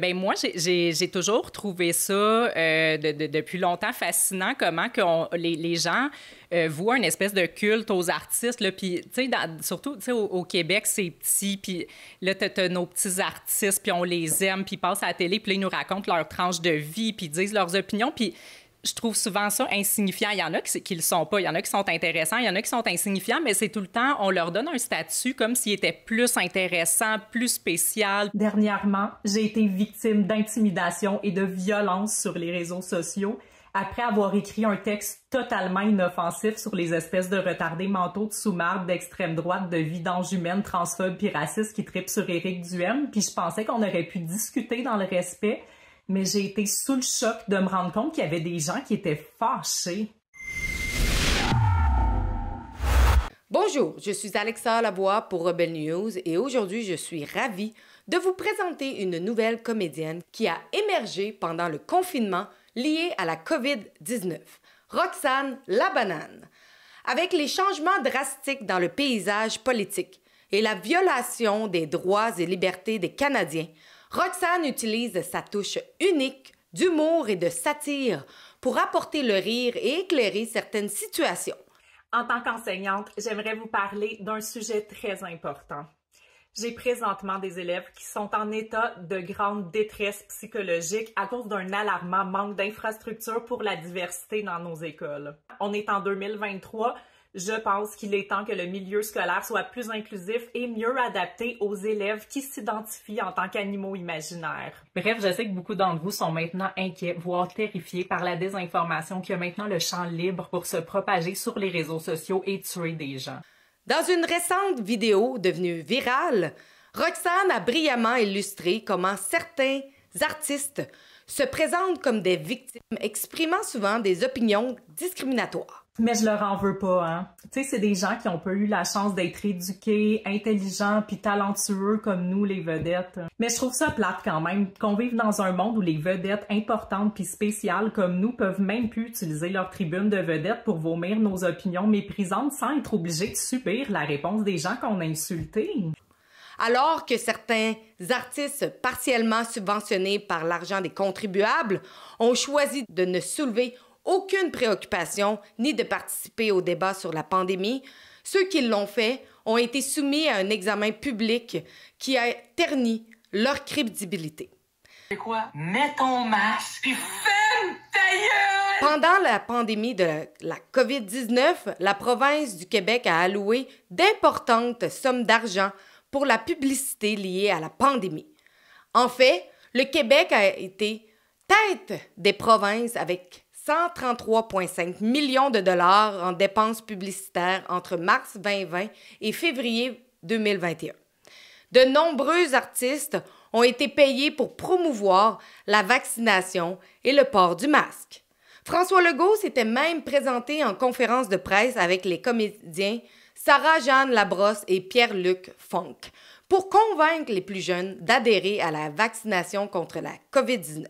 Ben moi, j'ai toujours trouvé ça depuis longtemps fascinant, comment les gens voient une espèce de culte aux artistes. Là, puis, tu sais, surtout au Québec, c'est petit, puis là, t'as nos petits artistes, puis on les aime, puis ils passent à la télé, puis là, ils nous racontent leur tranche de vie, puis ils disent leurs opinions, puis je trouve souvent ça insignifiant. Il y en a qui le sont pas, il y en a qui sont intéressants, il y en a qui sont insignifiants, mais c'est tout le temps, on leur donne un statut comme s'il était plus intéressant, plus spécial. Dernièrement, j'ai été victime d'intimidation et de violence sur les réseaux sociaux après avoir écrit un texte totalement inoffensif sur les espèces de retardés mentaux de sous-marde d'extrême droite, de vidanges humaines, transphobes puis racistes qui tripent sur Éric Duhaime. Puis je pensais qu'on aurait pu discuter dans le respect, mais j'ai été sous le choc de me rendre compte qu'il y avait des gens qui étaient fâchés. Bonjour, je suis Alexa Lavoie pour Rebel News et aujourd'hui, je suis ravie de vous présenter une nouvelle comédienne qui a émergé pendant le confinement lié à la COVID-19, Roxane Labanane. Avec les changements drastiques dans le paysage politique et la violation des droits et libertés des Canadiens, Roxane utilise sa touche unique d'humour et de satire pour apporter le rire et éclairer certaines situations. En tant qu'enseignante, j'aimerais vous parler d'un sujet très important. J'ai présentement des élèves qui sont en état de grande détresse psychologique à cause d'un alarmant manque d'infrastructures pour la diversité dans nos écoles. On est en 2023. Je pense qu'il est temps que le milieu scolaire soit plus inclusif et mieux adapté aux élèves qui s'identifient en tant qu'animaux imaginaires. Bref, je sais que beaucoup d'entre vous sont maintenant inquiets, voire terrifiés par la désinformation qui a maintenant le champ libre pour se propager sur les réseaux sociaux et tuer des gens. Dans une récente vidéo devenue virale, Roxane a brillamment illustré comment certains artistes se présentent comme des victimes, exprimant souvent des opinions discriminatoires. Mais je leur en veux pas, hein. Tu sais, c'est des gens qui ont pas eu la chance d'être éduqués, intelligents puis talentueux comme nous, les vedettes. Mais je trouve ça plate quand même qu'on vive dans un monde où les vedettes importantes puis spéciales comme nous peuvent même plus utiliser leur tribune de vedettes pour vomir nos opinions méprisantes sans être obligés de subir la réponse des gens qu'on a insultés. Alors que certains artistes partiellement subventionnés par l'argent des contribuables ont choisi de ne soulever aucune préoccupation ni de participer au débat sur la pandémie, ceux qui l'ont fait ont été soumis à un examen public qui a terni leur crédibilité. C'est quoi? Mets ton masque puis ferme ta gueule! Pendant la pandémie de la COVID-19, la province du Québec a alloué d'importantes sommes d'argent pour la publicité liée à la pandémie. En fait, le Québec a été tête des provinces avec 133,5 millions de dollars en dépenses publicitaires entre mars 2020 et février 2021. De nombreux artistes ont été payés pour promouvoir la vaccination et le port du masque. François Legault s'était même présenté en conférence de presse avec les comédiens Sarah-Jeanne Labrosse et Pierre-Luc Funk pour convaincre les plus jeunes d'adhérer à la vaccination contre la COVID-19.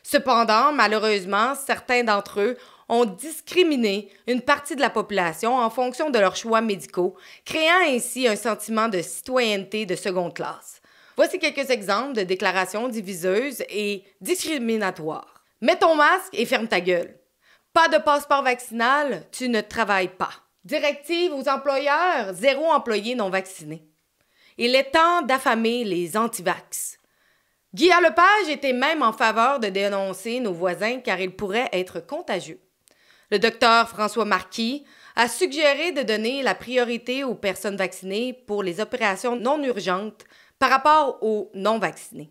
Cependant, malheureusement, certains d'entre eux ont discriminé une partie de la population en fonction de leurs choix médicaux, créant ainsi un sentiment de citoyenneté de seconde classe. Voici quelques exemples de déclarations diviseuses et discriminatoires. Mets ton masque et ferme ta gueule. Pas de passeport vaccinal, tu ne travailles pas. Directive aux employeurs, 0 employés non vaccinés. Il est temps d'affamer les antivax. Guy Lepage était même en faveur de dénoncer nos voisins car ils pourraient être contagieux. Le docteur François Marquis a suggéré de donner la priorité aux personnes vaccinées pour les opérations non urgentes par rapport aux non-vaccinés.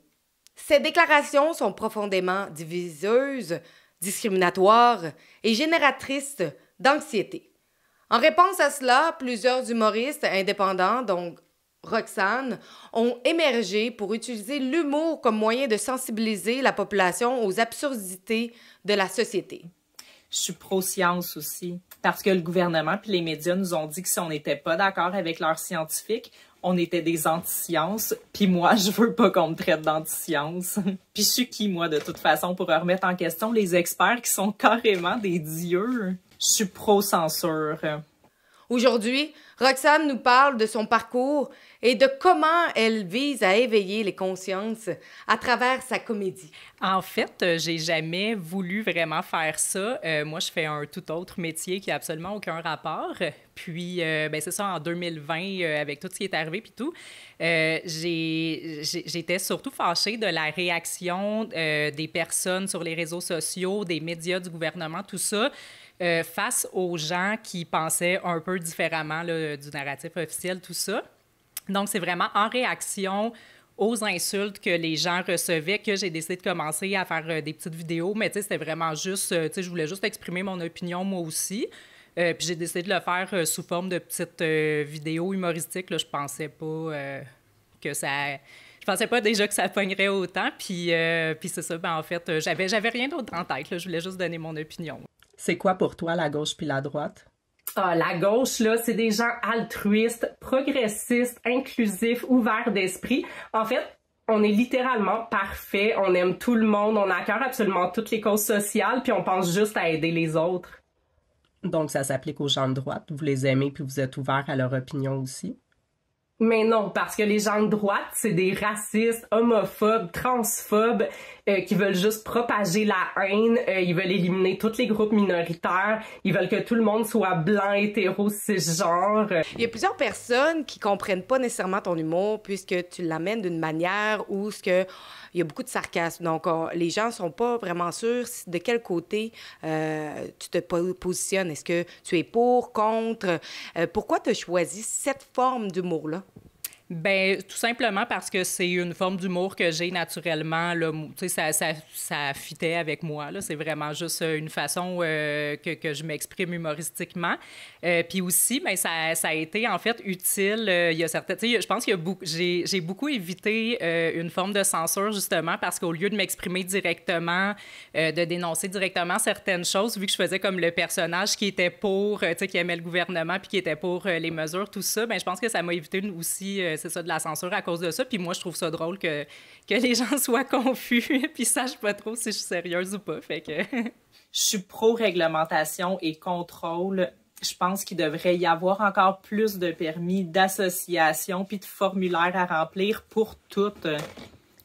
Ces déclarations sont profondément diviseuses, discriminatoires et génératrices d'anxiété. En réponse à cela, plusieurs humoristes indépendants, dont Roxane, ont émergé pour utiliser l'humour comme moyen de sensibiliser la population aux absurdités de la société. Je suis pro-science aussi, parce que le gouvernement puis les médias nous ont dit que si on n'était pas d'accord avec leurs scientifiques, on était des anti-sciences, puis moi, je veux pas qu'on me traite d'anti-science. Puis je suis qui, moi, de toute façon, pour remettre en question les experts qui sont carrément des dieux? Je suis pro-censure. Aujourd'hui, Roxane nous parle de son parcours et de comment elle vise à éveiller les consciences à travers sa comédie. En fait, j'ai jamais voulu vraiment faire ça. Moi, je fais un tout autre métier qui a absolument aucun rapport. Puis, ben c'est ça, en 2020, avec tout ce qui est arrivé puis tout, j'étais surtout fâchée de la réaction des personnes sur les réseaux sociaux, des médias, du gouvernement, tout ça, face aux gens qui pensaient un peu différemment là, du narratif officiel, tout ça. Donc, c'est vraiment en réaction aux insultes que les gens recevaient que j'ai décidé de commencer à faire des petites vidéos. Mais tu sais, c'était vraiment juste, tu sais, je voulais juste exprimer mon opinion moi aussi. Puis j'ai décidé de le faire sous forme de petites vidéos humoristiques. Là, je pensais pas que ça... Je pensais pas déjà que ça pognerait autant. Puis c'est ça, ben, en fait, j'avais rien d'autre en tête. Là, je voulais juste donner mon opinion. C'est quoi pour toi la gauche puis la droite? Ah, la gauche, là, c'est des gens altruistes, progressistes, inclusifs, ouverts d'esprit. En fait, on est littéralement parfait, on aime tout le monde, on a à cœur absolument toutes les causes sociales, puis on pense juste à aider les autres. Donc, ça s'applique aux gens de droite. Vous les aimez puis vous êtes ouverts à leur opinion aussi? Mais non, parce que les gens de droite, c'est des racistes, homophobes, transphobes, qui veulent juste propager la haine, ils veulent éliminer tous les groupes minoritaires, ils veulent que tout le monde soit blanc, hétéro, cisgenre. Il y a plusieurs personnes qui comprennent pas nécessairement ton humour puisque tu l'amènes d'une manière où il y a beaucoup de sarcasme. Donc, les gens sont pas vraiment sûrs de quel côté tu te positionnes. Est-ce que tu es pour, contre? Pourquoi tu as choisi cette forme d'humour-là? Ben tout simplement parce que c'est une forme d'humour que j'ai naturellement. Tu sais, ça fitait avec moi. Là. C'est vraiment juste une façon que je m'exprime humoristiquement. Puis aussi, ben, ça a été en fait utile. Il y a certaines, tu sais, je pense que j'ai beaucoup évité une forme de censure justement parce qu'au lieu de m'exprimer directement, de dénoncer directement certaines choses, vu que je faisais comme le personnage qui était pour, tu sais, qui aimait le gouvernement puis qui était pour les mesures, tout ça, ben je pense que ça m'a évité aussi c'est ça, de la censure à cause de ça. Puis moi, je trouve ça drôle que les gens soient confus puis sachent pas trop si je suis sérieuse ou pas. Fait que... Je suis pro-réglementation et contrôle. Je pense qu'il devrait y avoir encore plus de permis d'association puis de formulaires à remplir pour toutes.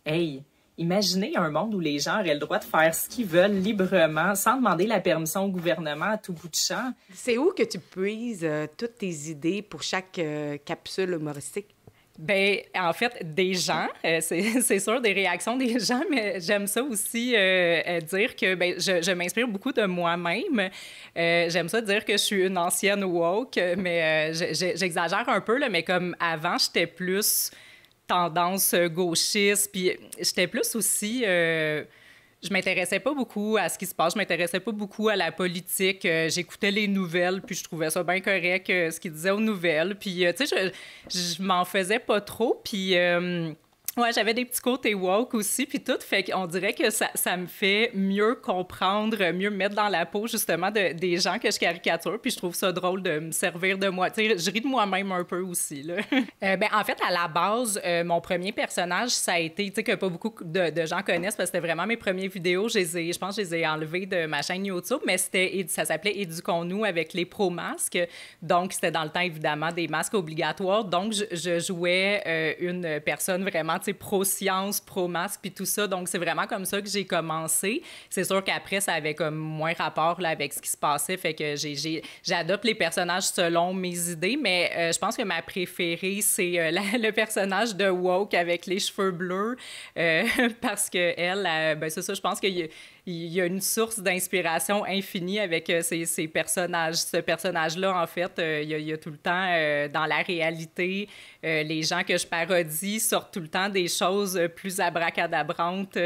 Hey, imaginez un monde où les gens auraient le droit de faire ce qu'ils veulent librement sans demander la permission au gouvernement à tout bout de champ. C'est où que tu puises toutes tes idées pour chaque capsule humoristique? Ben en fait, des gens, c'est sûr, des réactions des gens, mais j'aime ça aussi dire que ben, je m'inspire beaucoup de moi-même. J'aime ça dire que je suis une ancienne woke, mais j'exagère un peu, là, mais comme avant, j'étais plus tendance gauchiste, puis j'étais plus aussi... je m'intéressais pas beaucoup à ce qui se passe, je m'intéressais pas beaucoup à la politique. J'écoutais les nouvelles, puis je trouvais ça bien correct ce qu'ils disaient aux nouvelles. Puis, tu sais, je m'en faisais pas trop. Puis, ouais, j'avais des petits côtés woke aussi, puis tout. Fait qu'on dirait que ça me fait mieux comprendre, mieux me mettre dans la peau, justement, des gens que je caricature. Puis je trouve ça drôle de me servir de moi. Tu sais, je ris de moi-même un peu aussi, là. Ben, en fait, à la base, mon premier personnage, ça a été, tu sais, que pas beaucoup de gens connaissent, parce que c'était vraiment mes premières vidéos. Je pense que je les ai enlevées de ma chaîne YouTube, mais ça s'appelait Éduquons-nous avec les pro-masques. Donc, c'était dans le temps, évidemment, des masques obligatoires. Donc, je jouais une personne vraiment, pro-science, pro-masque, puis tout ça. Donc, c'est vraiment comme ça que j'ai commencé. C'est sûr qu'après, ça avait comme moins rapport là, avec ce qui se passait, fait que j'adopte les personnages selon mes idées, mais je pense que ma préférée, c'est le personnage de Woke avec les cheveux bleus, parce que elle, ben c'est ça, je pense qu'il y a une source d'inspiration infinie avec ces personnages. Ce personnage-là, en fait, il y a tout le temps, dans la réalité, les gens que je parodie sortent tout le temps des choses plus abracadabrantes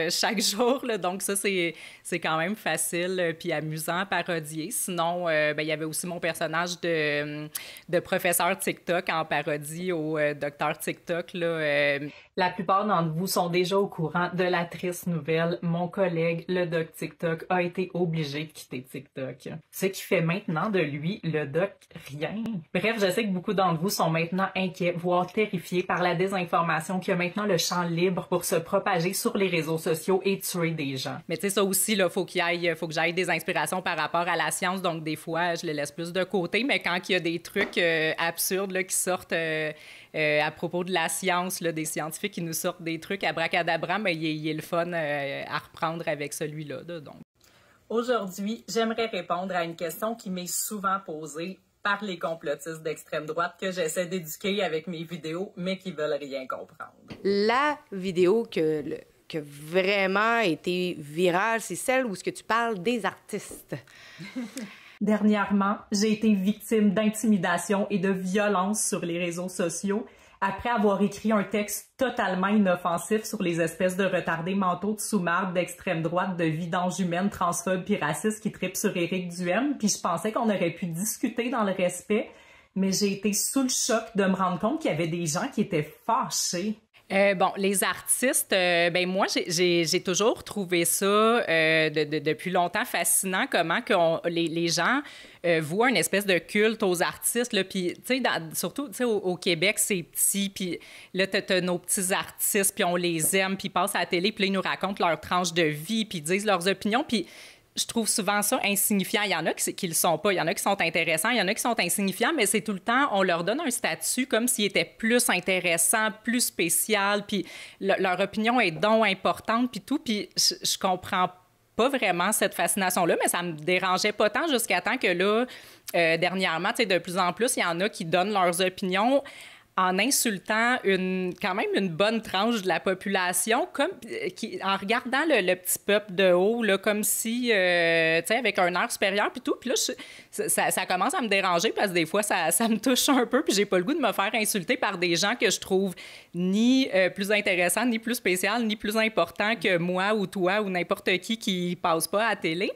chaque jour. Là. Donc ça, c'est quand même facile puis amusant à parodier. Sinon, ben, il y avait aussi mon personnage de professeur TikTok en parodie au docteur TikTok. Là, La plupart d'entre vous sont déjà au courant de la triste nouvelle. Mon collègue, le doc TikTok, a été obligé de quitter TikTok. Ce qui fait maintenant de lui, le doc, rien. Bref, je sais que beaucoup d'entre vous sont maintenant inquiets, voire terrifiés par la désinformation qui a maintenant maintenant le champ libre pour se propager sur les réseaux sociaux et tuer des gens. Mais tu sais, ça aussi, là, faut que j'aille des inspirations par rapport à la science. Donc, des fois, je les laisse plus de côté. Mais quand il y a des trucs absurdes là, qui sortent à propos de la science, là, des scientifiques qui nous sortent des trucs abracadabra, mais il est le fun à reprendre avec celui-là. Là, donc. Aujourd'hui, j'aimerais répondre à une question qui m'est souvent posée par les complotistes d'extrême droite que j'essaie d'éduquer avec mes vidéos, mais qui veulent rien comprendre. La vidéo que vraiment a été virale, c'est celle où ce que tu parles des artistes. Dernièrement, j'ai été victime d'intimidation et de violence sur les réseaux sociaux après avoir écrit un texte totalement inoffensif sur les espèces de retardés mentaux de sous-marde d'extrême droite, de vidanges humaines, transphobes puis racistes qui tripent sur Éric Duhaime. Puis je pensais qu'on aurait pu discuter dans le respect, mais j'ai été sous le choc de me rendre compte qu'il y avait des gens qui étaient fâchés. Bon, les artistes, ben moi, j'ai toujours trouvé ça depuis longtemps fascinant, comment les gens voient une espèce de culte aux artistes. Puis, tu sais, surtout, tu sais, au Québec, c'est petit, puis là, t'as nos petits artistes, puis on les aime, puis ils passent à la télé, puis là, ils nous racontent leur tranche de vie, puis ils disent leurs opinions, puis je trouve souvent ça insignifiant. Il y en a qui le sont pas, il y en a qui sont intéressants, il y en a qui sont insignifiants, mais c'est tout le temps, on leur donne un statut comme s'ils étaient plus intéressants, plus spécial, puis leur opinion est donc importante, puis tout, puis je comprends pas vraiment cette fascination-là, mais ça me dérangeait pas tant jusqu'à temps que là, dernièrement, tu sais, de plus en plus, il y en a qui donnent leurs opinions en insultant quand même une bonne tranche de la population, en regardant le petit peuple de haut, là, comme si, tu sais, avec un air supérieur, puis tout. Puis là, ça commence à me déranger parce que des fois, ça me touche un peu, puis j'ai pas le goût de me faire insulter par des gens que je trouve ni plus intéressants, ni plus spécial, ni plus importants que moi ou toi ou n'importe qui passe pas à la télé.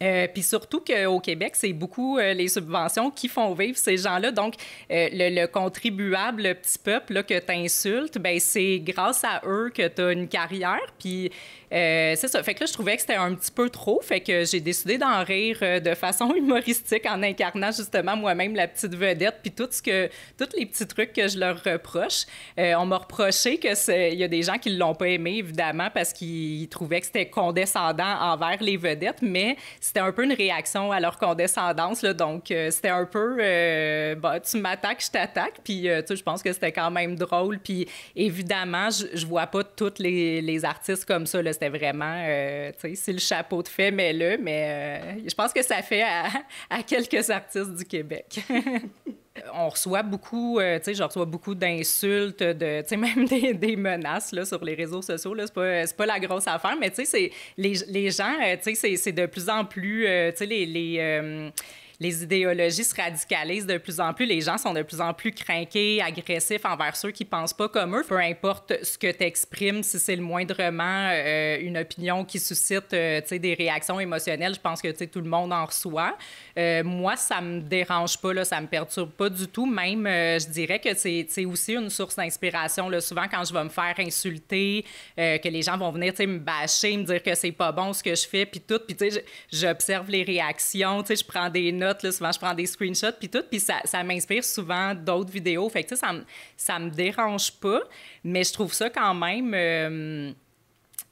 Puis surtout qu'au Québec, c'est beaucoup les subventions qui font vivre ces gens-là. Donc, le contribuable, le petit peuple là, que tu insultes, ben c'est grâce à eux que tu as une carrière. Puis c'est ça. Fait que là, je trouvais que c'était un petit peu trop. Fait que j'ai décidé d'en rire de façon humoristique en incarnant justement moi-même la petite vedette. Puis tous les petits trucs que je leur reproche. On m'a reproché il y a des gens qui l'ont pas aimé, évidemment, parce qu'ils trouvaient que c'était condescendant envers les vedettes. Mais c'était un peu une réaction à leur condescendance, là, donc c'était un peu tu m'attaques, je t'attaque, puis tu sais, je pense que c'était quand même drôle, puis évidemment, je vois pas tous les artistes comme ça, là, c'était vraiment, tu sais, si le chapeau te fait, mets-le, mais je pense que ça fait à quelques artistes du Québec. On reçoit beaucoup, tu sais, je reçois beaucoup d'insultes, tu sais, même des menaces là, sur les réseaux sociaux. Là, c'est pas la grosse affaire, mais tu sais, c'est les gens, tu sais, c'est de plus en plus, tu sais, les idéologies se radicalisent de plus en plus. Les gens sont de plus en plus crinqués, agressifs envers ceux qui pensent pas comme eux. Peu importe ce que tu exprimes, si c'est le moindrement une opinion qui suscite tu sais, des réactions émotionnelles, je pense que tu sais, tout le monde en reçoit. Moi, ça me dérange pas, là, ça me perturbe pas du tout. Même, je dirais que c'est aussi une source d'inspiration. Là. Souvent, quand je vais me faire insulter, que les gens vont venir tu sais, me bâcher, me dire que c'est pas bon ce que je fais, puis tout. Puis tu sais, j'observe les réactions, tu sais, je prends des notes. Là, souvent, je prends des screenshots, puis tout, puis ça m'inspire souvent d'autres vidéos. Fait que, tu sais, ça me dérange pas, mais je trouve ça quand même...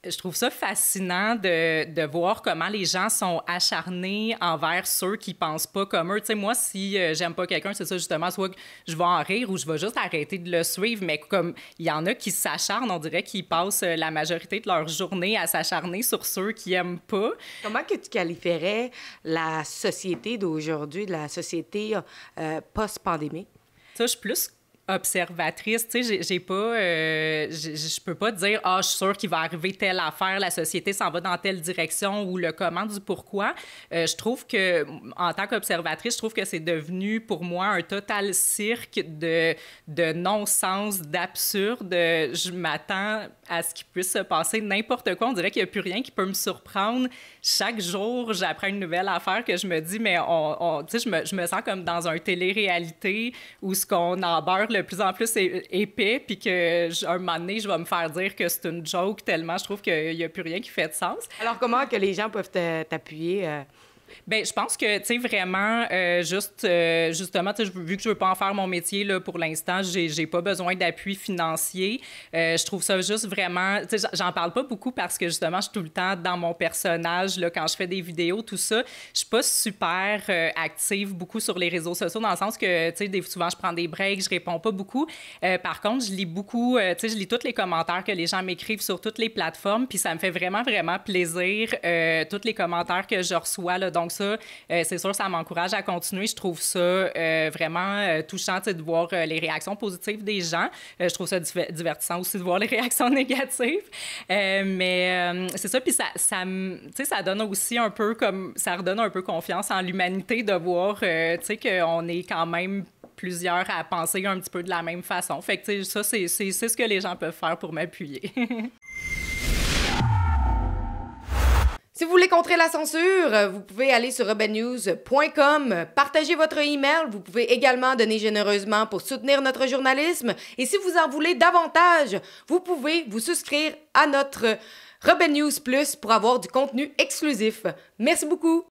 je trouve ça fascinant de voir comment les gens sont acharnés envers ceux qui pensent pas comme eux. Tu sais, moi, si j'aime pas quelqu'un, c'est ça justement, soit que je vais en rire ou je vais juste arrêter de le suivre, mais comme il y en a qui s'acharnent, on dirait qu'ils passent la majorité de leur journée à s'acharner sur ceux qui aiment pas. Comment que tu qualifierais la société d'aujourd'hui, de la société post-pandémie? Ça, je suis plus observatrice, tu sais, j'ai pas, je peux pas dire je suis sûre qu'il va arriver telle affaire, la société s'en va dans telle direction ou le comment du pourquoi. Je trouve que en tant qu'observatrice, je trouve que c'est devenu pour moi un total cirque de non-sens, d'absurde. Je m'attends à ce qu'il puisse se passer n'importe quoi. On dirait qu'il y a plus rien qui peut me surprendre. Chaque jour, j'apprends une nouvelle affaire que je me dis, mais tu sais, je me sens comme dans un télé-réalité où ce qu'on embarque de plus en plus épais, puis qu'un moment donné, je vais me faire dire que c'est une joke tellement je trouve qu'il n'y a plus rien qui fait de sens. Alors, comment que les gens peuvent t'appuyer Bien, je pense que, tu sais, vraiment, justement, tu sais, vu que je veux pas en faire mon métier, là, pour l'instant, j'ai pas besoin d'appui financier. Je trouve ça juste vraiment, tu sais, j'en parle pas beaucoup parce que, justement, je suis tout le temps dans mon personnage, là, quand je fais des vidéos, tout ça. Je suis pas super active beaucoup sur les réseaux sociaux, dans le sens que, tu sais, souvent, je prends des breaks, je réponds pas beaucoup. Par contre, je lis beaucoup, tu sais, je lis tous les commentaires que les gens m'écrivent sur toutes les plateformes, puis ça me fait vraiment, vraiment plaisir, tous les commentaires que je reçois, là. Donc ça, c'est sûr, ça m'encourage à continuer. Je trouve ça vraiment touchant, tu sais, de voir les réactions positives des gens. Je trouve ça divertissant aussi de voir les réactions négatives. Mais c'est ça, puis tu sais, ça donne aussi un peu comme, ça redonne un peu confiance en l'humanité de voir, tu sais, qu'on est quand même plusieurs à penser un petit peu de la même façon. Fait que, tu sais, ça, c'est ce que les gens peuvent faire pour m'appuyer. Si vous voulez contrer la censure, vous pouvez aller sur urbannews.com, partager votre email. Vous pouvez également donner généreusement pour soutenir notre journalisme. Et si vous en voulez davantage, vous pouvez vous souscrire à notre Urban News Plus pour avoir du contenu exclusif. Merci beaucoup!